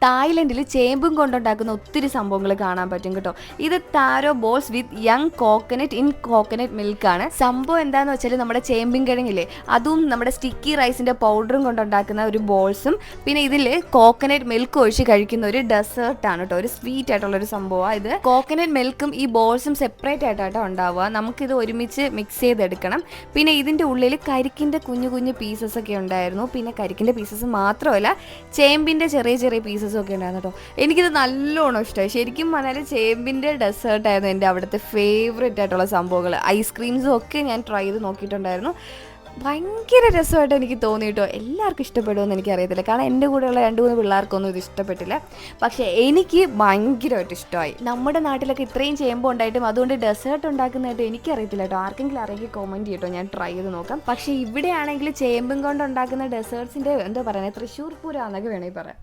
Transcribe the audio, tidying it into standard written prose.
തായ്ലൻഡിൽ ചേമ്പും കൊണ്ടുണ്ടാക്കുന്ന ഒത്തിരി സംഭവങ്ങൾ കാണാൻ പറ്റും കേട്ടോ. ഇത് taro balls with young coconut in coconut മിൽക്കാണ്. സംഭവം എന്താന്ന് വെച്ചാൽ നമ്മുടെ ചേമ്പിൻ കിഴങ്ങില്ലേ, അതും നമ്മുടെ സ്റ്റിക്കി റൈസിന്റെ പൗഡറും കൊണ്ടുണ്ടാക്കുന്ന ഒരു ബോൾസും പിന്നെ ഇതിൽ കോക്കനട്ട് മിൽക്ക് ഒഴിച്ച് കഴിക്കുന്ന ഒരു ഡെസേർട്ടാണ് കേട്ടോ. ഒരു സ്വീറ്റ് ആയിട്ടുള്ള ഒരു സംഭവമാണ് ഇത്. കോക്കനട്ട് മിൽക്കും ഈ ബോൾസും സെപ്പറേറ്റ് ആയിട്ടാട്ടോ ഉണ്ടാവുക. നമുക്കിത് ഒരുമിച്ച് മിക്സ് ചെയ്തെടുക്കണം. പിന്നെ ഇതിൻ്റെ ഉള്ളിൽ കരിക്കിൻ്റെ കുഞ്ഞു കുഞ്ഞു പീസസ് ഒക്കെ ഉണ്ടായിരുന്നു. പിന്നെ കരിക്കിൻ്റെ പീസസ് മാത്രമല്ല, ചേമ്പിൻ്റെ ചെറിയ ചെറിയ പീസസും ഒക്കെ ഉണ്ടായിരുന്നു കേട്ടോ. എനിക്കിത് നല്ലോണം ഇഷ്ടമായി. ശരിക്കും പറഞ്ഞാൽ ചേമ്പിൻ്റെ ഡെസേർട്ടായിരുന്നു എൻ്റെ അവിടുത്തെ ഫേവറേറ്റ് ആയിട്ടുള്ള സംഭവങ്ങൾ. ഐസ്ക്രീംസും ഒക്കെ ഞാൻ ട്രൈ ചെയ്ത് നോക്കിയിട്ടുണ്ടായിരുന്നു. ഭയങ്കര രസമായിട്ട് എനിക്ക് തോന്നി കേട്ടോ. എല്ലാവർക്കും ഇഷ്ടപ്പെടുമെന്ന് എനിക്കറിയത്തില്ല, കാരണം എൻ്റെ കൂടെയുള്ള 2-3 പിള്ളേർക്കൊന്നും ഇത് ഇഷ്ടപ്പെട്ടില്ല. പക്ഷേ എനിക്ക് ഭയങ്കരമായിട്ട് ഇഷ്ടമായി. നമ്മുടെ നാട്ടിലൊക്കെ ഇത്രയും ചേമ്പ് ഉണ്ടായിട്ടും അതുകൊണ്ട് ഡെസേർട്ട് ഉണ്ടാക്കുന്നതായിട്ട് എനിക്കറിയത്തില്ല കേട്ടോ. ആർക്കെങ്കിലും അറിയെങ്കിൽ കമൻറ്റ് ചെയ്യട്ടോ, ഞാൻ ട്രൈ ചെയ്ത് നോക്കാം. പക്ഷേ ഇവിടെയാണെങ്കിൽ ചേമ്പും കൊണ്ട് ഉണ്ടാക്കുന്ന ഡെസേർട്ട്സിൻ്റെ എന്താ പറയുക, തൃശ്ശൂർ പൂരം എന്നൊക്കെ വേണമെങ്കിൽ പറയാം.